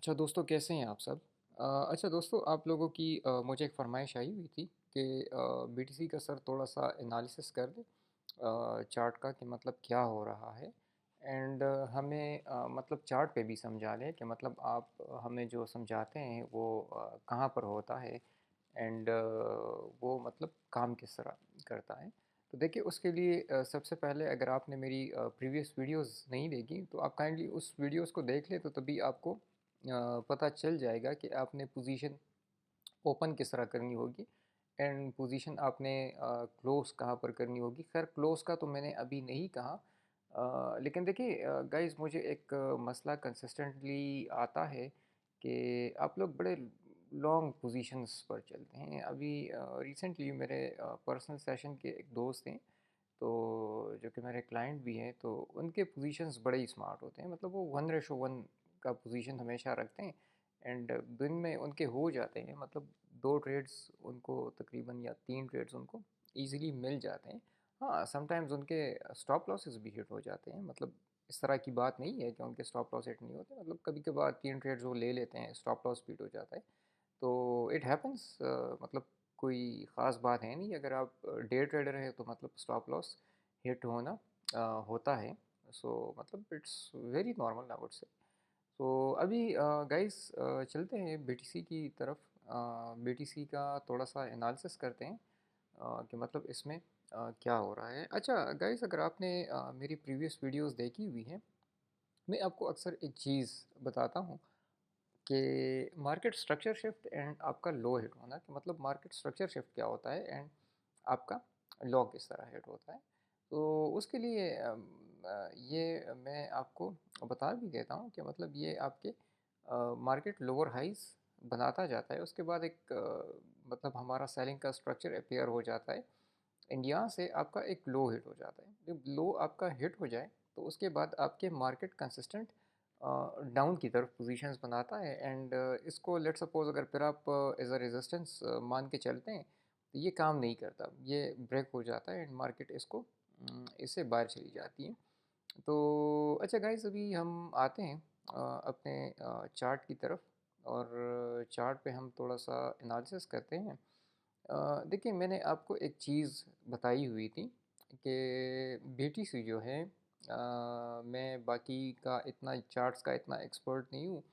अच्छा दोस्तों, कैसे हैं आप सब? अच्छा दोस्तों, आप लोगों की मुझे एक फ़रमाइश आई हुई थी कि बीटीसी का सर थोड़ा-सा एनालिसिस कर दें चार्ट का कि मतलब क्या हो रहा है। एंड हमें मतलब चार्ट पे भी समझा लें कि मतलब आप हमें जो समझाते हैं वो कहाँ पर होता है। एंड वो मतलब काम किस तरह करता है। तो देखिए, उसके लिए सबसे पहले अगर आपने मेरी प्रीवियस वीडियोस नहीं देखी तो आप काइंडली उस वीडियोस को देख लें, तो तभी आपको पता चल जाएगा कि आपने पोजीशन ओपन किस तरह करनी होगी एंड पोजीशन आपने क्लोज कहाँ पर करनी होगी। खैर, क्लोज का तो मैंने अभी नहीं कहा। लेकिन देखिए गाइस, मुझे एक मसला कंसिस्टेंटली आता है कि आप लोग बड़े लॉन्ग पोजीशंस पर चलते हैं। अभी रिसेंटली मेरे पर्सनल सेशन के एक दोस्त हैं, तो जो कि मेरे क्लाइंट भी हैं, तो उनके पोजीशंस बड़े ही स्मार्ट होते हैं। मतलब वो 1:1 का पोजीशन हमेशा रखते हैं एंड दिन में उनके हो जाते हैं। मतलब 2 ट्रेड्स उनको तकरीबन या 3 ट्रेड्स उनको इजीली मिल जाते हैं। हाँ, समटाइम्स उनके स्टॉप लॉसेस भी हिट हो जाते हैं। मतलब इस तरह की बात नहीं है कि उनके स्टॉप लॉस हिट नहीं होते। मतलब कभी कभार 3 ट्रेड्स वो ले लेते हैं, स्टॉप लॉस भी हिट हो जाता है। तो इट हैपन्स। मतलब कोई ख़ास बात है नहीं। अगर आप डे ट्रेडर हैं तो मतलब स्टॉप लॉस हिट होना होता है। सो मतलब it's very normal, I would say. तो अभी गाइस चलते हैं बीटीसी की तरफ। बीटीसी का थोड़ा सा एनालिसिस करते हैं कि मतलब इसमें क्या हो रहा है। अच्छा गाइस, अगर आपने मेरी प्रीवियस वीडियोस देखी हुई हैं, मैं आपको अक्सर एक चीज़ बताता हूँ कि मार्केट स्ट्रक्चर शिफ्ट एंड आपका लो हिट होना। कि मतलब मार्केट स्ट्रक्चर शिफ्ट क्या होता है एंड आपका लॉ किस तरह हिट होता है। तो उसके लिए ये मैं आपको बता भी देता हूँ कि मतलब ये आपके मार्केट लोअर हाइज बनाता जाता है। उसके बाद एक मतलब हमारा सेलिंग का स्ट्रक्चर अपेयर हो जाता है एंड यहाँ से आपका एक लो हिट हो जाता है। जब लो आपका हिट हो जाए तो उसके बाद आपके मार्केट कंसिस्टेंट डाउन की तरफ पोजीशंस बनाता है एंड इसको लेट सपोज अगर फिर आप एज अ रेजिस्टेंस मान के चलते हैं, तो ये काम नहीं करता। ये ब्रेक हो जाता है एंड मार्केट इसको इससे बाहर चली जाती है। तो अच्छा गाइस, अभी हम आते हैं अपने चार्ट की तरफ और चार्ट पे हम थोड़ा सा एनालिसिस करते हैं। देखिए, मैंने आपको एक चीज़ बताई हुई थी कि बीटीसी जो है, मैं बाकी का इतना चार्ट्स का इतना एक्सपर्ट नहीं हूँ।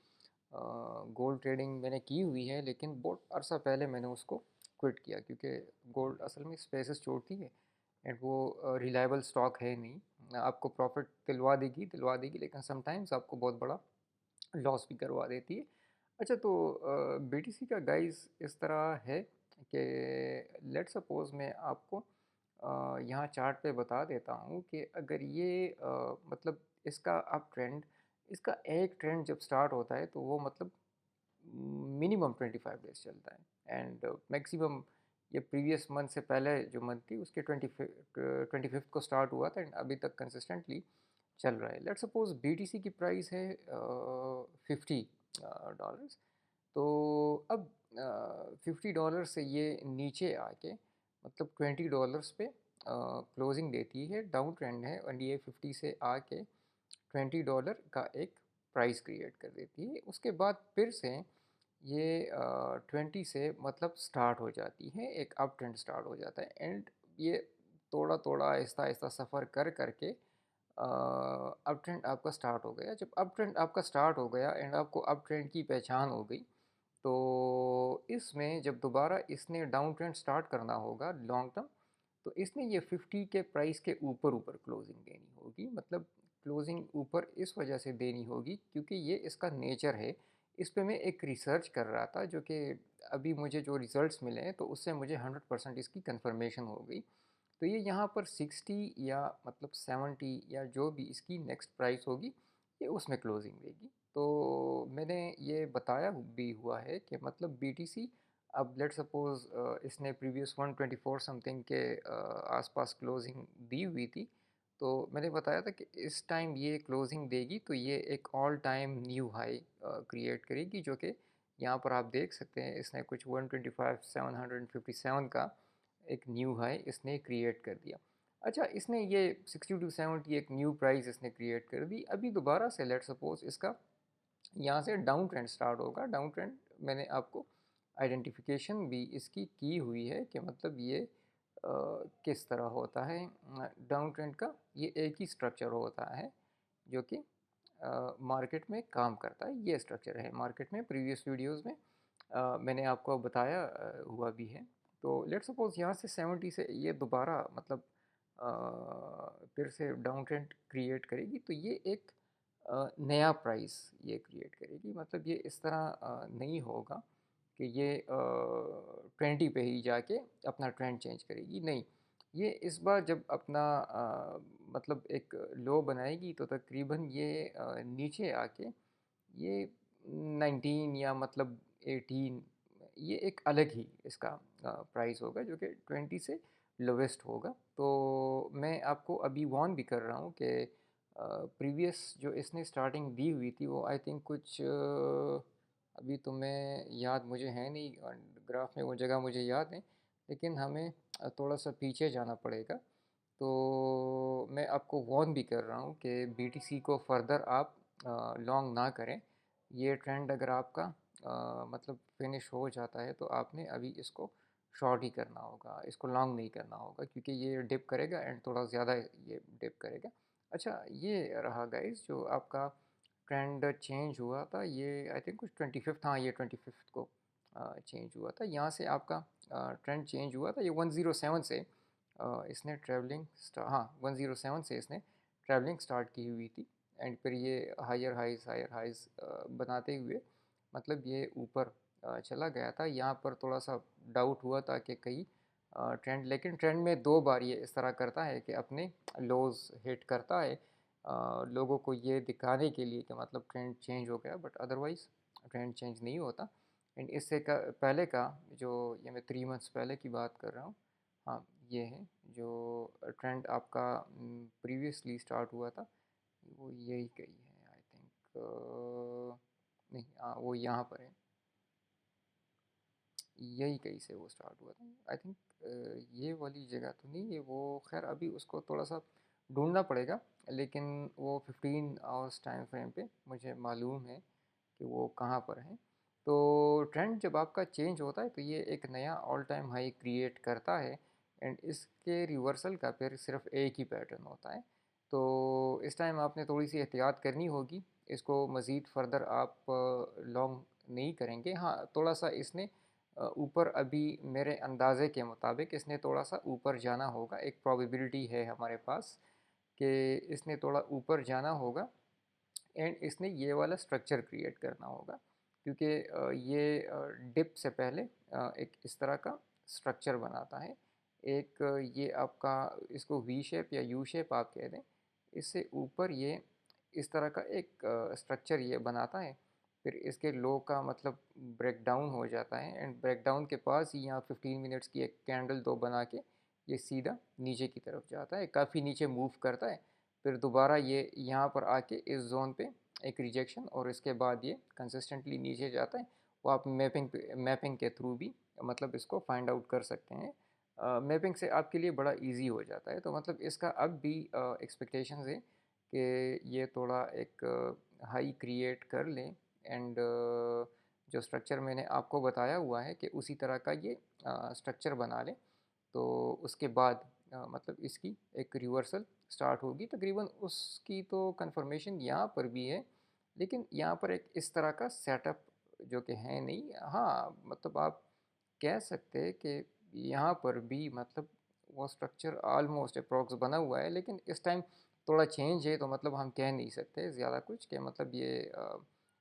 गोल्ड ट्रेडिंग मैंने की हुई है, लेकिन बहुत अरसा पहले मैंने उसको क्विट किया क्योंकि गोल्ड असल में स्पेसेस छोड़ती है एंड वो रिलायबल स्टॉक है नहीं। आपको प्रॉफिट दिलवा देगी, लेकिन समटाइम्स आपको बहुत बड़ा लॉस भी करवा देती है। अच्छा, तो बीटीसी का गाइस इस तरह है कि लेट सपोज मैं आपको यहाँ चार्ट पे बता देता हूँ कि अगर ये मतलब इसका अप ट्रेंड, इसका एक ट्रेंड जब स्टार्ट होता है तो वो मतलब मिनिमम 25 डेज चलता है एंड मैक्सिमम ये प्रीवियस मंथ से पहले जो मंथ थी उसके 25th को स्टार्ट हुआ था एंड अभी तक कंसिस्टेंटली चल रहा है। लेट्स सपोज बीटीसी की प्राइस है $50। तो अब $50 से ये नीचे आके मतलब $20 पे क्लोजिंग देती है। डाउन ट्रेंड है एंड ये 50 से आके $20 का एक प्राइस क्रिएट कर देती है। उसके बाद फिर से ये 20 से मतलब स्टार्ट हो जाती है, एक अप ट्रेंड स्टार्ट हो जाता है एंड ये थोड़ा थोड़ा आहिस्ता आहिस्ता सफ़र कर करके अप ट्रेंड आपका स्टार्ट हो गया। जब अप ट्रेंड आपका स्टार्ट हो गया एंड आपको अप ट्रेंड की पहचान हो गई, तो इसमें जब दोबारा इसने डाउन ट्रेंड स्टार्ट करना होगा लॉन्ग टर्म, तो इसने ये 50 के प्राइस के ऊपर ऊपर क्लोजिंग देनी होगी। मतलब क्लोजिंग ऊपर इस वजह से देनी होगी क्योंकि ये इसका नेचर है। इस पे मैं एक रिसर्च कर रहा था जो कि अभी मुझे जो रिजल्ट्स मिले हैं तो उससे मुझे 100% इसकी कंफर्मेशन हो गई। तो ये यहाँ पर 60 या मतलब 70 या जो भी इसकी नेक्स्ट प्राइस होगी, ये उसमें क्लोजिंग देगी। तो मैंने ये बताया भी हुआ है कि मतलब बीटीसी अब लेट सपोज इसने प्रीवियस 124 समथिंग के आसपास क्लोजिंग दी हुई थी। तो मैंने बताया था कि इस टाइम ये क्लोजिंग देगी तो ये एक all time new high create करेगी, जो कि यहाँ पर आप देख सकते हैं इसने कुछ 125,757 का एक न्यू हाई इसने क्रिएट कर दिया। अच्छा, इसने ये 60 to 70 एक न्यू प्राइस इसने क्रिएट कर दी। अभी दोबारा से लेट सपोज इसका यहाँ से डाउन ट्रेंड स्टार्ट होगा। डाउन ट्रेंड मैंने आपको आइडेंटिफिकेशन भी इसकी की हुई है कि मतलब ये किस तरह होता है। डाउन ट्रेंड का ये एक ही स्ट्रक्चर होता है जो कि मार्केट में काम करता है। ये स्ट्रक्चर है मार्केट में, प्रीवियस वीडियोस में मैंने आपको बताया हुआ भी है। तो लेट्स सपोज यहाँ से 70 से ये दोबारा मतलब फिर से डाउन ट्रेंड क्रिएट करेगी, तो ये एक नया प्राइस ये क्रिएट करेगी। मतलब ये इस तरह नहीं होगा कि ये 20 पे ही जाके अपना ट्रेंड चेंज करेगी, नहीं। ये इस बार जब अपना मतलब एक लो बनाएगी तो तकरीबन ये नीचे आके ये 19 या मतलब 18, ये एक अलग ही इसका प्राइस होगा जो कि 20 से लोवेस्ट होगा। तो मैं आपको अभी वार्न भी कर रहा हूँ कि प्रीवियस जो इसने स्टार्टिंग दी हुई थी वो आई थिंक कुछ अभी तो मैं याद मुझे है नहीं, ग्राफ में वो जगह मुझे याद है, लेकिन हमें थोड़ा सा पीछे जाना पड़ेगा। तो मैं आपको वार्न भी कर रहा हूँ कि बीटीसी को फर्दर आप लॉन्ग ना करें। ये ट्रेंड अगर आपका मतलब फिनिश हो जाता है तो आपने अभी इसको शॉर्ट ही करना होगा, इसको लॉन्ग नहीं करना होगा, क्योंकि ये डिप करेगा एंड थोड़ा ज़्यादा ये डिप करेगा। अच्छा, ये रहा गाइस जो आपका ट्रेंड चेंज हुआ था, ये आई थिंक कुछ 25th, हाँ ये 25th को चेंज हुआ था। यहाँ से आपका ट्रेंड चेंज हुआ था, ये 107 से इसने ट्रैवलिंग हाँ 107 से इसने ट्रैवलिंग स्टार्ट की हुई थी। एंड फिर ये हायर हाइज बनाते हुए मतलब ये ऊपर चला गया था। यहाँ पर थोड़ा सा डाउट हुआ था कि कहीं ट्रेंड, लेकिन ट्रेंड में दो बार ये इस तरह करता है कि अपने लोज हिट करता है लोगों को ये दिखाने के लिए कि मतलब ट्रेंड चेंज हो गया, बट अदरवाइज ट्रेंड चेंज नहीं होता। एंड इससे का पहले का जो, ये मैं 3 मंथ्स पहले की बात कर रहा हूँ, हाँ ये है जो ट्रेंड आपका प्रीवियसली स्टार्ट हुआ था, वो यही कही है आई थिंक। नहीं हाँ वो यहाँ पर है, यही कहीं से वो स्टार्ट हुआ था आई थिंक। ये वाली जगह तो नहीं है वो, खैर अभी उसको थोड़ा सा ढूंढना पड़ेगा, लेकिन वो 15 आवर्स टाइम फ्रेम पे मुझे मालूम है कि वो कहाँ पर है। तो ट्रेंड जब आपका चेंज होता है तो ये एक नया ऑल टाइम हाई क्रिएट करता है। एंड इसके रिवर्सल का फिर सिर्फ एक ही पैटर्न होता है। तो इस टाइम आपने थोड़ी सी एहतियात करनी होगी, इसको मज़ीद फर्दर आप लॉन्ग नहीं करेंगे। हाँ थोड़ा सा इसने ऊपर अभी मेरे अंदाज़े के मुताबिक इसने थोड़ा सा ऊपर जाना होगा, एक प्रोबेबिलिटी है हमारे पास कि इसने थोड़ा ऊपर जाना होगा। एंड इसने ये वाला स्ट्रक्चर क्रिएट करना होगा, क्योंकि ये डिप से पहले एक इस तरह का स्ट्रक्चर बनाता है। एक ये आपका इसको वी शेप या यू शेप आप कह दें, इससे ऊपर ये इस तरह का एक स्ट्रक्चर ये बनाता है। फिर इसके लो का मतलब ब्रेक डाउन हो जाता है, एंड ब्रेक डाउन के पास ही यहाँ 15 मिनट्स की एक कैंडल दो बना के ये सीधा नीचे की तरफ जाता है, काफ़ी नीचे मूव करता है। फिर दोबारा ये यहाँ पर आके इस जोन पे एक रिजेक्शन, और इसके बाद ये कंसिस्टेंटली नीचे जाता है। वो आप मैपिंग के थ्रू भी मतलब इसको फाइंड आउट कर सकते हैं। मैपिंग से आपके लिए बड़ा इजी हो जाता है। तो मतलब इसका अब भी एक्सपेक्टेशंस है कि ये थोड़ा एक हाई क्रिएट कर लें, एंड जो स्ट्रक्चर मैंने आपको बताया हुआ है कि उसी तरह का ये स्ट्रक्चर बना लें। तो उसके बाद मतलब इसकी एक रिवर्सल स्टार्ट होगी तकरीबन, उसकी तो कंफर्मेशन यहाँ पर भी है, लेकिन यहाँ पर एक इस तरह का सेटअप जो कि है नहीं। हाँ मतलब आप कह सकते हैं कि यहाँ पर भी मतलब वो स्ट्रक्चर ऑलमोस्ट अप्रॉक्स बना हुआ है, लेकिन इस टाइम थोड़ा चेंज है, तो मतलब हम कह नहीं सकते ज़्यादा कुछ कि मतलब ये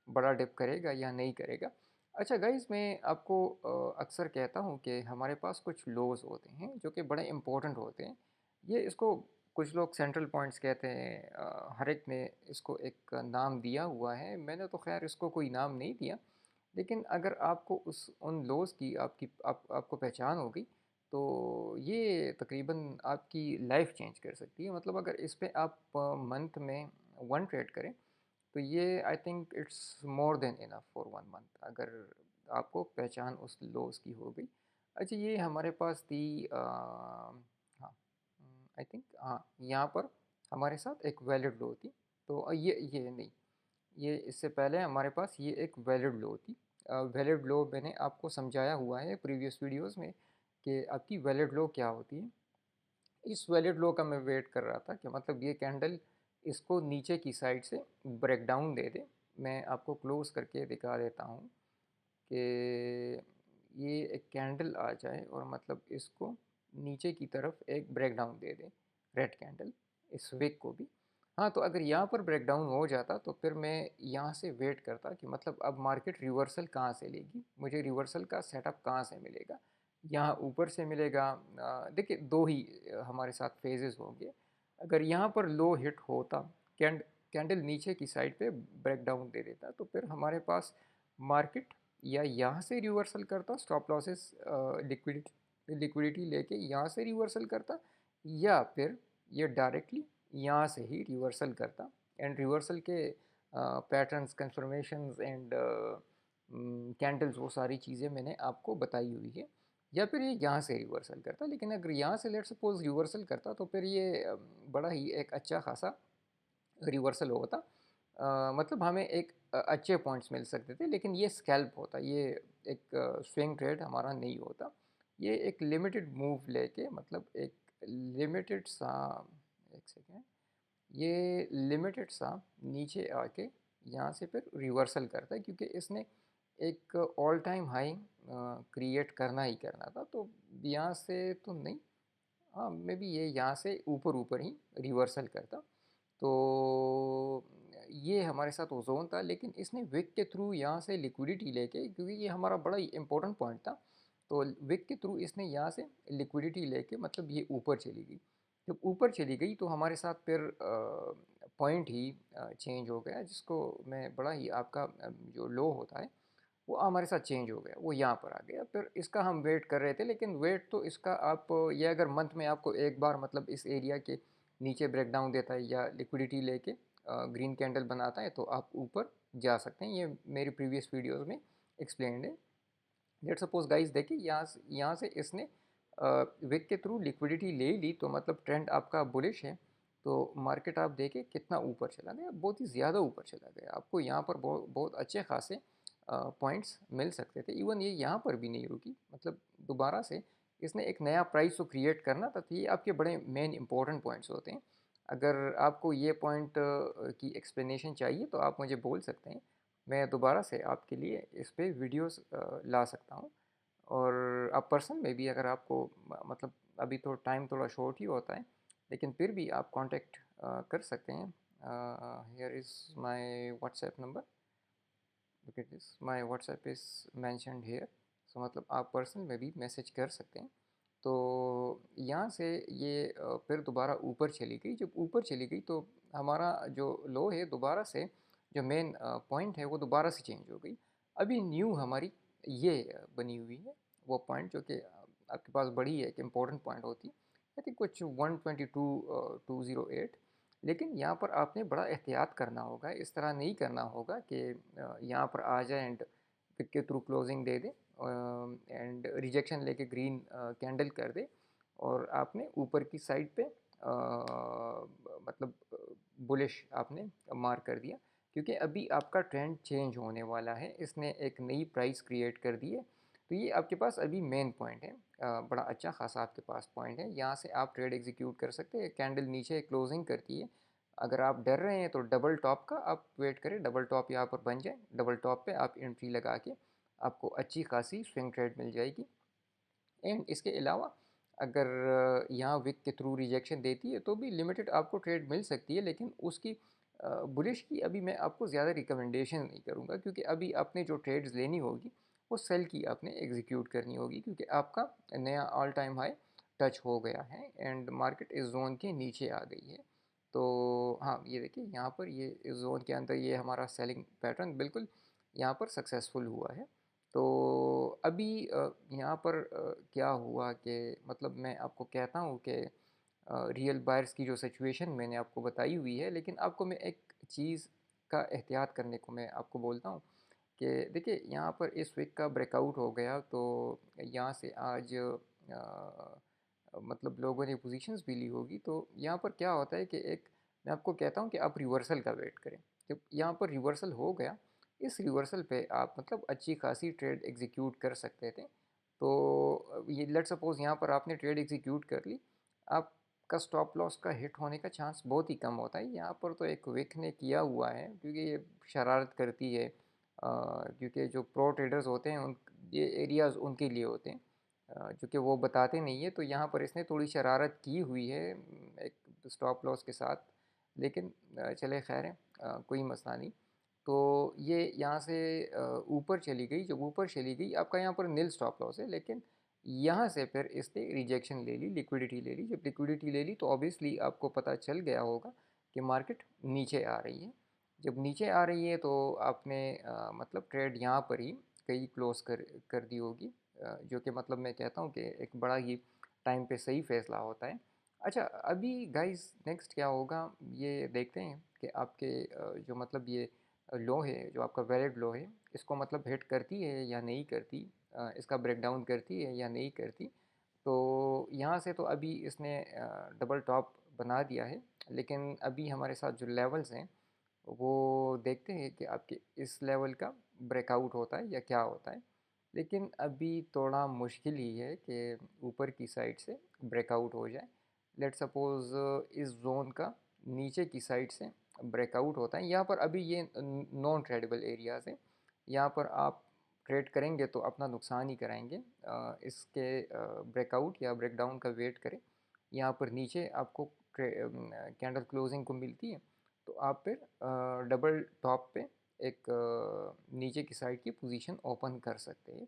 बड़ा डिप करेगा या नहीं करेगा। अच्छा गाइस, मैं आपको अक्सर कहता हूँ कि हमारे पास कुछ लोज होते हैं जो कि बड़े इंपॉर्टेंट होते हैं। ये इसको कुछ लोग सेंट्रल पॉइंट्स कहते हैं, हर एक ने इसको एक नाम दिया हुआ है। मैंने तो खैर इसको कोई नाम नहीं दिया, लेकिन अगर आपको उस उन लोज की आपको पहचान हो गई, तो ये तकरीबन आपकी लाइफ चेंज कर सकती है। मतलब अगर इस पे आप मंथ में वन ट्रेड करें तो ये I think it's more than enough for 1 month, अगर आपको पहचान उस लोज की हो गई। अच्छा, ये हमारे पास थी हाँ आई थिंक हाँ यहाँ पर हमारे साथ एक वैलिड लो थी। तो ये नहीं, ये इससे पहले हमारे पास ये एक वैलिड लो थी। वैलिड लो मैंने आपको समझाया हुआ है प्रीवियस वीडियोस में कि आपकी वैलिड लो क्या होती है। इस वैलिड लो का मैं वेट कर रहा था कि मतलब ये कैंडल इसको नीचे की साइड से ब्रेक डाउन दे दे। मैं आपको क्लोज करके दिखा देता हूँ कि ये एक कैंडल आ जाए और मतलब इसको नीचे की तरफ एक ब्रेक डाउन दे दे, रेड कैंडल, इस विक को भी। हाँ, तो अगर यहाँ पर ब्रेक डाउन हो जाता तो फिर मैं यहाँ से वेट करता कि मतलब अब मार्केट रिवर्सल कहाँ से लेगी, मुझे रिवर्सल का सेटअप कहाँ से मिलेगा। यहाँ ऊपर से मिलेगा। देखिए, दो ही हमारे साथ फेजेस होंगे। अगर यहाँ पर लो हिट होता, कैंडल नीचे की साइड पे ब्रेक डाउन दे देता, तो फिर हमारे पास मार्केट या यहाँ से रिवर्सल करता, स्टॉप लॉसेस लिक्विडिटी लेके यहाँ से रिवर्सल करता, या फिर ये डायरेक्टली यहाँ से ही रिवर्सल करता। एंड रिवर्सल के पैटर्न्स, कंफर्मेशंस एंड कैंडल्स, वो सारी चीज़ें मैंने आपको बताई हुई है। या फिर ये यहाँ से रिवर्सल करता, लेकिन अगर यहाँ से लेट सपोज रिवर्सल करता तो फिर ये बड़ा ही एक अच्छा खासा रिवर्सल होता। मतलब हमें एक अच्छे पॉइंट्स मिल सकते थे, लेकिन ये स्कैल्प होता, ये एक स्विंग ट्रेड हमारा नहीं होता। ये एक लिमिटेड मूव लेके, मतलब एक लिमिटेड सा, एक सेकेंड, ये लिमिटेड सा नीचे आके यहाँ से फिर रिवर्सल करता है, क्योंकि इसने एक ऑल टाइम हाई क्रिएट करना ही करना था। तो यहाँ से तो नहीं, हाँ मे बी ये यहाँ से ऊपर ऊपर ही रिवर्सल करता। तो ये हमारे साथ ओजोन था, लेकिन इसने विक के थ्रू यहाँ से लिक्विडिटी लेके, क्योंकि ये हमारा बड़ा ही इंपॉर्टेंट पॉइंट था, तो विक के थ्रू इसने यहाँ से लिक्विडिटी लेके मतलब ये ऊपर चली गई। जब ऊपर चली गई तो हमारे साथ फिर पॉइंट ही चेंज हो गया, जिसको मैं बड़ा ही आपका जो लो होता है वो हमारे साथ चेंज हो गया, वो यहाँ पर आ गया। फिर इसका हम वेट कर रहे थे, लेकिन वेट तो इसका आप ये अगर मंथ में आपको एक बार मतलब इस एरिया के नीचे ब्रेक डाउन देता है या लिक्विडिटी लेके ग्रीन कैंडल बनाता है तो आप ऊपर जा सकते हैं। ये मेरी प्रीवियस वीडियोस में एक्सप्लेन्ड है। लेट सपोज गाइस, देखिए यहाँ से इसने विक के थ्रू लिक्विडिटी ले ली, तो मतलब ट्रेंड आपका बुलिश है। तो मार्केट आप देखें कितना ऊपर चला गया, बहुत ही ज़्यादा ऊपर चला गया। आपको यहाँ पर बहुत बहुत अच्छे खासे पॉइंट्स मिल सकते थे। इवन ये यहाँ पर भी नहीं रुकी, मतलब दोबारा से इसने एक नया प्राइस तो क्रिएट करना था। तो ये आपके बड़े मेन इंपॉर्टेंट पॉइंट्स होते हैं। अगर आपको ये पॉइंट की एक्सप्लेनेशन चाहिए तो आप मुझे बोल सकते हैं, मैं दोबारा से आपके लिए इस पे वीडियोस ला सकता हूँ। और आप पर्सनल में भी अगर आपको मतलब अभी तो टाइम थोड़ा शॉर्ट ही होता है, लेकिन फिर भी आप कांटेक्ट कर सकते हैं। Here is my WhatsApp number, look at this, my WhatsApp is mentioned here. So मतलब आप पर्सनल में भी मैसेज कर सकते हैं। तो यहाँ से ये फिर दोबारा ऊपर चली गई। जब ऊपर चली गई तो हमारा जो लो है दोबारा से, जो मेन पॉइंट है वो दोबारा से चेंज हो गई। अभी न्यू हमारी ये बनी हुई है, वो पॉइंट जो कि आपके पास बड़ी है, एक इम्पोर्टेंट पॉइंट होती है, आई थिंक कुछ 122,208। लेकिन यहाँ पर आपने बड़ा एहतियात करना होगा, इस तरह नहीं करना होगा कि यहाँ पर आ जाए एंड पिक के through closing they they and rejection लेके ग्रीन कैंडल कर दे, और आपने ऊपर की साइड पे मतलब बुलिश आपने मार्क कर दिया। क्योंकि अभी आपका ट्रेंड चेंज होने वाला है, इसने एक नई प्राइस क्रिएट कर दी है। तो ये आपके पास अभी मेन पॉइंट है, बड़ा अच्छा खासा आपके पास पॉइंट है। यहाँ से आप ट्रेड एग्जीक्यूट कर सकते हैं। कैंडल नीचे क्लोजिंग करती है, अगर आप डर रहे हैं तो डबल टॉप का आप वेट करें, डबल टॉप यहाँ पर बन जाए, डबल टॉप पे आप एंट्री लगा के आपको अच्छी खासी स्विंग ट्रेड मिल जाएगी। एंड इसके अलावा अगर यहाँ विक के थ्रू रिजेक्शन देती है तो भी लिमिटेड आपको ट्रेड मिल सकती है, लेकिन उसकी बुलिश की अभी मैं आपको ज़्यादा रिकमेंडेशन नहीं करूँगा, क्योंकि अभी आपने जो ट्रेड्स लेनी होगी वो सेल की आपने एग्जीक्यूट करनी होगी, क्योंकि आपका नया ऑल टाइम हाई टच हो गया है एंड मार्केट इस जोन के नीचे आ गई है। तो हाँ, ये देखिए यहाँ पर ये इस जोन के अंदर ये हमारा सेलिंग पैटर्न बिल्कुल यहाँ पर सक्सेसफुल हुआ है। तो अभी यहाँ पर क्या हुआ कि मतलब मैं आपको कहता हूँ कि रियल बायर्स की जो सिचुएशन मैंने आपको बताई हुई है, लेकिन आपको मैं एक चीज़ का एहतियात करने को मैं आपको बोलता हूँ कि देखिए यहाँ पर इस वीक का ब्रेकआउट हो गया, तो यहाँ से आज मतलब लोगों ने पोजीशंस भी ली होगी। तो यहाँ पर क्या होता है कि एक मैं आपको कहता हूँ कि आप रिवर्सल का वेट करें। जब यहाँ पर रिवर्सल हो गया, इस रिवर्सल पे आप मतलब अच्छी खासी ट्रेड एग्जीक्यूट कर सकते थे। तो ये लेट्स सपोज़ यहाँ पर आपने ट्रेड एग्जीक्यूट कर ली, आपका स्टॉप लॉस का हिट होने का चांस बहुत ही कम होता है। यहाँ पर तो एक विक ने किया हुआ है, क्योंकि ये शरारत करती है, क्योंकि जो प्रो ट्रेडर्स होते हैं उन ये एरियाज़ उनके लिए होते हैं, जो कि वो बताते नहीं है। तो यहाँ पर इसने थोड़ी शरारत की हुई है एक स्टॉप लॉस के साथ, लेकिन चले खैर है, कोई मसला नहीं। तो ये यहाँ से ऊपर चली गई, जब ऊपर चली गई आपका यहाँ पर नील स्टॉप लॉस है, लेकिन यहाँ से फिर इसने रिजेक्शन ले ली, लिक्विडिटी ले ली। जब लिक्विडिटी ले ली तो ऑब्वियसली आपको पता चल गया होगा कि मार्केट नीचे आ रही है। जब नीचे आ रही है तो आपने मतलब ट्रेड यहाँ पर ही कहीं क्लोज कर दी होगी, जो कि मतलब मैं कहता हूँ कि एक बड़ा ही टाइम पे सही फैसला होता है। अच्छा, अभी गाइस नेक्स्ट क्या होगा ये देखते हैं कि आपके जो मतलब ये लो है, जो आपका वैलिड लो है, इसको मतलब हिट करती है या नहीं करती, इसका ब्रेकडाउन करती है या नहीं करती। तो यहाँ से तो अभी इसने डबल टॉप बना दिया है, लेकिन अभी हमारे साथ जो लेवल्स हैं वो देखते हैं कि आपके इस लेवल का ब्रेकआउट होता है या क्या होता है। लेकिन अभी थोड़ा मुश्किल ही है कि ऊपर की साइड से ब्रेकआउट हो जाए। लेट सपोज़ इस जोन का नीचे की साइड से ब्रेकआउट होता है। यहाँ पर अभी ये नॉन ट्रेडेबल एरियाज़ है, यहाँ पर आप ट्रेड करेंगे तो अपना नुकसान ही कराएंगे। इसके ब्रेकआउट या ब्रेकडाउन का वेट करें। यहाँ पर नीचे आपको कैंडल क्लोजिंग को मिलती है, तो आप फिर डबल टॉप पे एक नीचे की साइड की पोजीशन ओपन कर सकते हैं।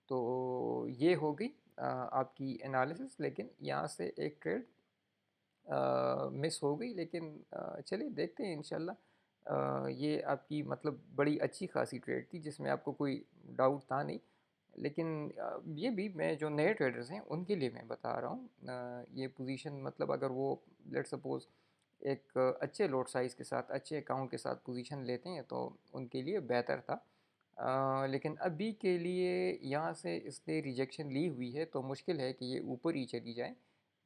तो ये हो गई आपकी एनालिसिस, लेकिन यहाँ से एक ट्रेड मिस हो गई, लेकिन चलिए देखते हैं इंशाल्लाह। ये आपकी मतलब बड़ी अच्छी खासी ट्रेड थी जिसमें आपको कोई डाउट था नहीं। लेकिन ये भी मैं जो नए ट्रेडर्स हैं उनके लिए मैं बता रहा हूँ, ये पोजीशन मतलब अगर वो लेट सपोज़ एक अच्छे लॉट साइज़ के साथ अच्छे अकाउंट के साथ पोजीशन लेते हैं तो उनके लिए बेहतर था। लेकिन अभी के लिए यहाँ से इसने रिजेक्शन ली हुई है तो मुश्किल है कि ये ऊपर ही चली जाए।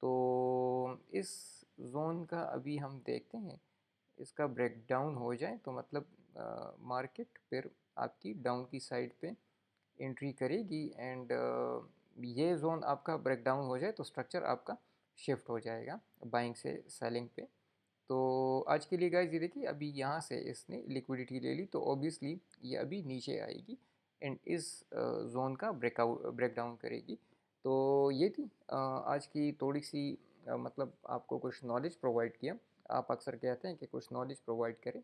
तो इस जोन का अभी हम देखते हैं, इसका ब्रेकडाउन हो जाए तो मतलब मार्केट फिर आपकी डाउन की साइड पे एंट्री करेगी। एंड ये जोन आपका ब्रेकडाउन हो जाए तो स्ट्रक्चर आपका शिफ्ट हो जाएगा बाइंग से सेलिंग पे। तो आज के लिए गाइस ये देखिए, अभी यहाँ से इसने लिक्विडिटी ले ली तो ऑब्वियसली ये अभी नीचे आएगी एंड इस जोन का ब्रेकडाउन करेगी। तो ये थी आज की थोड़ी सी मतलब आपको कुछ नॉलेज प्रोवाइड किया। आप अक्सर कहते हैं कि कुछ नॉलेज प्रोवाइड करें,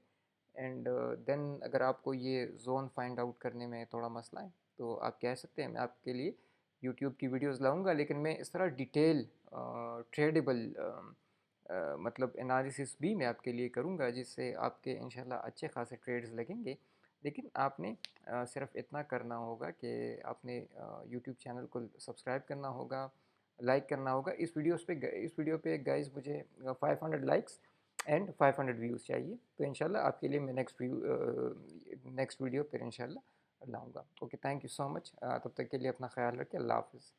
एंड देन अगर आपको ये जोन फाइंड आउट करने में थोड़ा मसला है तो आप कह सकते हैं मैं आपके लिए यूट्यूब की वीडियोस लाऊंगा, लेकिन मैं इस तरह डिटेल ट्रेडेबल मतलब एनालिसिस भी मैं आपके लिए करूंगा जिससे आपके इंशाल्लाह अच्छे खासे ट्रेड्स लगेंगे। लेकिन आपने सिर्फ इतना करना होगा कि आपने यूट्यूब चैनल को सब्सक्राइब करना होगा, लाइक करना होगा। इस वीडियो पे गाइस मुझे 500 लाइक्स एंड 500 व्यूज़ चाहिए, तो इंशाल्लाह आपके लिए मैं नेक्स्ट वीडियो फिर इंशाल्लाह लाऊंगा। Okay, thank you so much. तब तक के लिए अपना ख्याल रखें। अल्लाह हाफ़िज़।